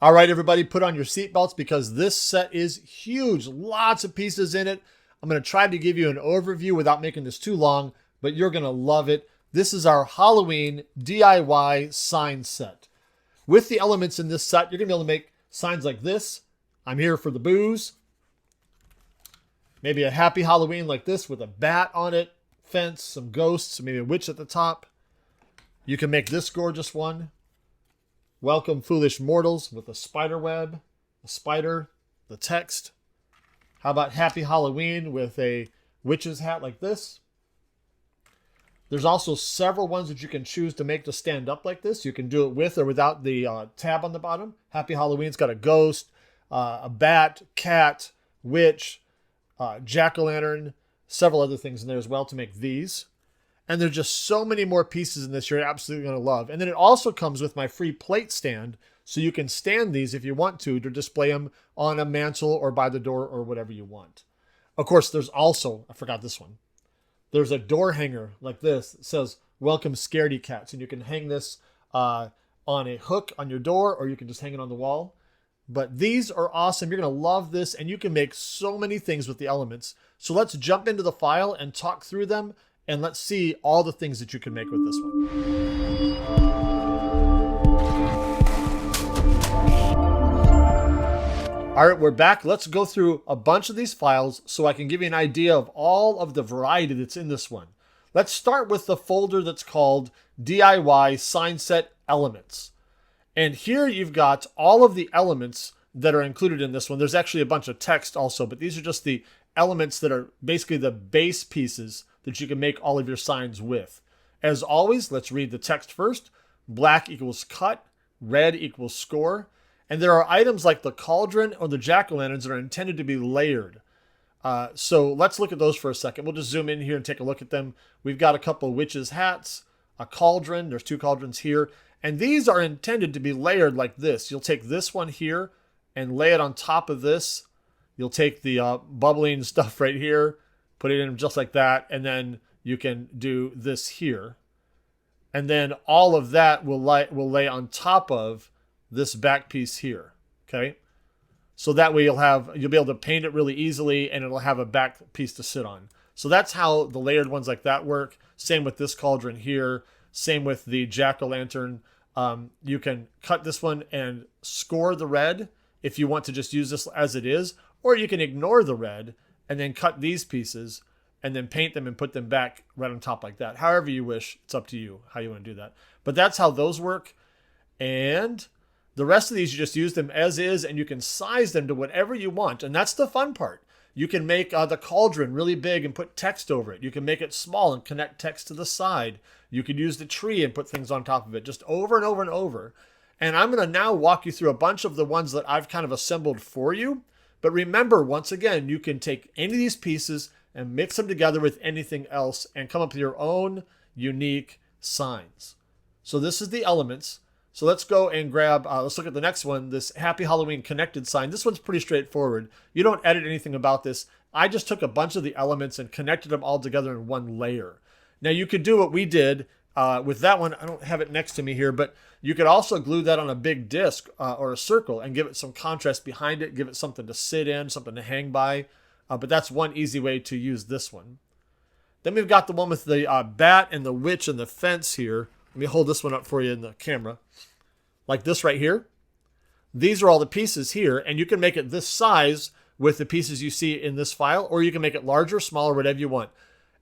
All right, everybody, put on your seatbelts because this set is huge. Lots of pieces in it. I'm going to try to give you an overview without making this too long, but you're going to love it. This is our Halloween DIY sign set. With the elements in this set, you're going to be able to make signs like this. I'm here for the booze. Maybe a happy Halloween like this with a bat on it, fence, some ghosts, maybe a witch at the top. You can make this gorgeous one. Welcome, foolish mortals, with a spider web, a spider, the text. How about Happy Halloween with a witch's hat like this? There's also several ones that you can choose to make to stand up like this. You can do it with or without the tab on the bottom. Happy Halloween's got a ghost, a bat, cat, witch, jack-o'-lantern, several other things in there as well to make these. And there's just so many more pieces in this you're absolutely going to love. And then it also comes with my free plate stand, so you can stand these if you want to display them on a mantle or by the door or whatever you want. Of course, there's also, I forgot this one. There's a door hanger like this. It says, welcome scaredy cats. And you can hang this on a hook on your door, or you can just hang it on the wall. But these are awesome. You're going to love this, and you can make so many things with the elements. So let's jump into the file and talk through them. And let's see all the things that you can make with this one. All right, we're back. Let's go through a bunch of these files so I can give you an idea of all of the variety that's in this one. Let's start with the folder that's called DIY Sign Set Elements. And here you've got all of the elements that are included in this one. There's actually a bunch of text also, but these are just the elements that are basically the base pieces that you can make all of your signs with. As always, let's read the text first. Black equals cut, red equals score. And there are items like the cauldron or the jack-o'-lanterns that are intended to be layered. So let's look at those for a second. We'll just zoom in here and take a look at them. We've got a couple of witches' hats, a cauldron. There's two cauldrons here. And these are intended to be layered like this. You'll take this one here and lay it on top of this. You'll take the bubbling stuff right here, put it in just like that, and then you can do this here. And then all of that will lay on top of this back piece here, okay? So that way you'll be able to paint it really easily, and it'll have a back piece to sit on. So that's how the layered ones like that work. Same with this cauldron here. Same with the jack-o'-lantern. You can cut this one and score the red if you want to just use this as it is, or you can ignore the red and then cut these pieces and then paint them and put them back right on top like that. However you wish, it's up to you how you want to do that. But that's how those work. And the rest of these, you just use them as is, and you can size them to whatever you want. And that's the fun part. You can make the cauldron really big and put text over it. You can make it small and connect text to the side. You could use the tree and put things on top of it, just over and over and over. And I'm going to now walk you through a bunch of the ones that I've kind of assembled for you. But remember, once again, you can take any of these pieces and mix them together with anything else and come up with your own unique signs. So this is the elements. So let's go and grab, let's look at the next one, this Happy Halloween connected sign. This one's pretty straightforward. You don't edit anything about this. I just took a bunch of the elements and connected them all together in one layer. Now you could do what we did with that one. I don't have it next to me here, but you could also glue that on a big disc or a circle and give it some contrast behind it, give it something to sit in, something to hang by. But that's one easy way to use this one. Then we've got the one with the bat and the witch and the fence here. Let me hold this one up for you in the camera. Like this right here. These are all the pieces here, and you can make it this size with the pieces you see in this file, or you can make it larger, smaller, whatever you want.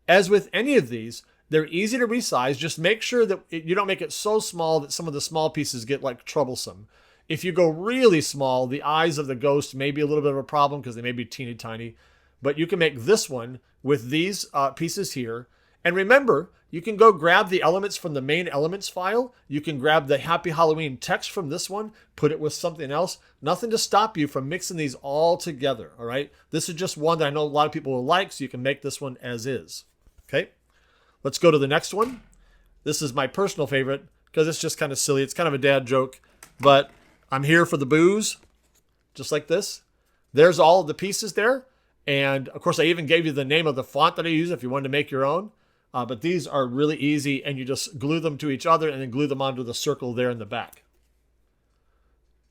As with any of these, they're easy to resize. Just make sure that you don't make it so small that some of the small pieces get like troublesome. If you go really small, the eyes of the ghost may be a little bit of a problem because they may be teeny tiny. But you can make this one with these pieces here. And remember, you can go grab the elements from the main elements file. You can grab the Happy Halloween text from this one, put it with something else. Nothing to stop you from mixing these all together, all right? This is just one that I know a lot of people will like, so you can make this one as is, okay? Let's go to the next one. This is my personal favorite because it's just kind of silly. It's kind of a dad joke, but I'm here for the booze, just like this. There's all of the pieces there. And of course, I even gave you the name of the font that I use if you wanted to make your own. But these are really easy, and you just glue them to each other and then glue them onto the circle there in the back.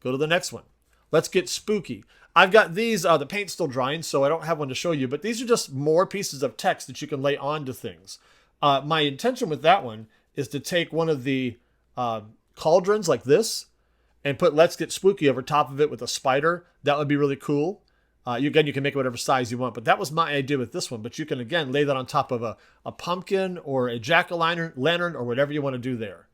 Go to the next one. Let's get spooky. I've got these, the paint's still drying, so I don't have one to show you, but these are just more pieces of text that you can lay onto things. My intention with that one is to take one of the cauldrons like this and put "Let's Get Spooky" over top of it with a spider. That would be really cool. You can make it whatever size you want, but that was my idea with this one. But you can, again, lay that on top of a pumpkin or a jack-o'-lantern or whatever you want to do there.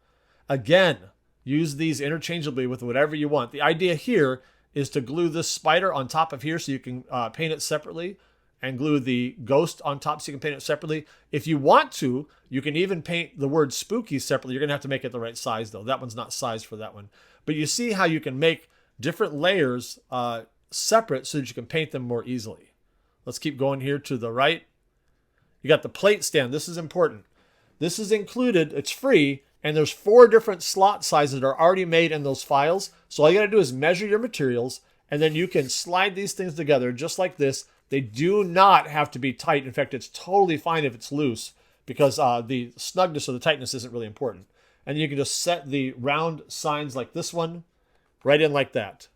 Again, use these interchangeably with whatever you want. The idea here is to glue this spider on top of here so you can paint it separately, and glue the ghost on top so you can paint it separately. If you want to, you can even paint the word spooky separately. You're going to have to make it the right size, though. That one's not sized for that one. But you see how you can make different layers separate so that you can paint them more easily. Let's keep going here to the right. You got the plate stand. This is important. This is included. It's free. And there's 4 different slot sizes that are already made in those files. So all you got to do is measure your materials, and then you can slide these things together just like this. They do not have to be tight. In fact, it's totally fine if it's loose, because the snugness or the tightness isn't really important. And you can just set the round signs like this one right in like that.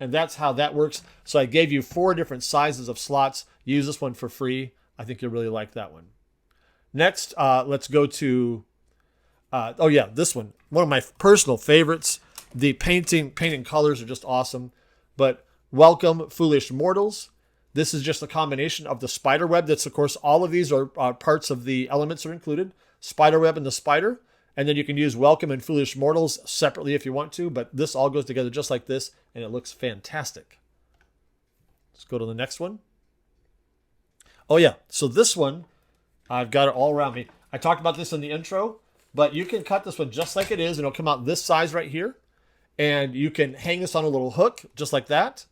And that's how that works. So I gave you 4 different sizes of slots. Use this one for free. I think you'll really like that one. Next, let's go to... oh yeah, this one. One of my personal favorites. The painting colors are just awesome. But Welcome, Foolish Mortals. This is just a combination of the spider web. That's, of course, all of these are parts of the elements are included. Spider web and the spider. And then you can use Welcome and Foolish Mortals separately if you want to. But this all goes together just like this. And it looks fantastic. Let's go to the next one. Oh yeah, so this one, I've got it all around me. I talked about this in the intro. But you can cut this one just like it is, and it'll come out this size right here. And you can hang this on a little hook, just like that,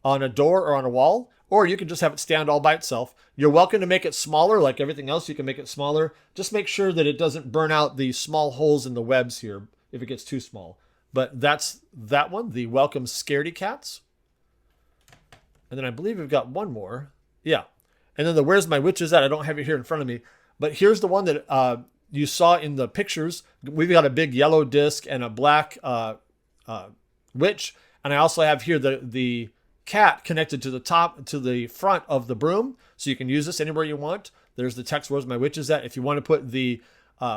on a door or on a wall. Or you can just have it stand all by itself. You're welcome to make it smaller, like everything else. You can make it smaller. Just make sure that it doesn't burn out the small holes in the webs here if it gets too small. But that's that one, the Welcome Scaredy Cats. And then I believe we've got one more. Yeah. And then the Where's My Witches At? I don't have it here in front of me. But here's the one that... you saw in the pictures. We've got a big yellow disc and a black witch. And I also have here the cat connected to the top, to the front of the broom. So you can use this anywhere you want. There's the text, Where's My Witches At? If you want to put the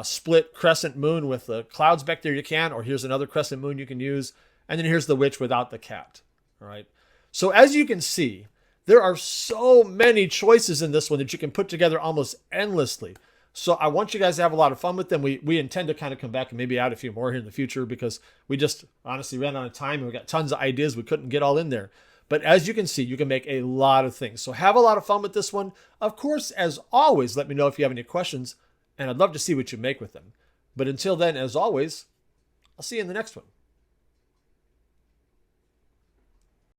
split crescent moon with the clouds back there, you can. Or here's another crescent moon you can use. And then here's the witch without the cat. All right. So as you can see, there are so many choices in this one that you can put together almost endlessly. So I want you guys to have a lot of fun with them. We intend to kind of come back and maybe add a few more here in the future, because we just honestly ran out of time and we got tons of ideas. We couldn't get all in there. But as you can see, you can make a lot of things. So have a lot of fun with this one. Of course, as always, let me know if you have any questions, and I'd love to see what you make with them. But until then, as always, I'll see you in the next one.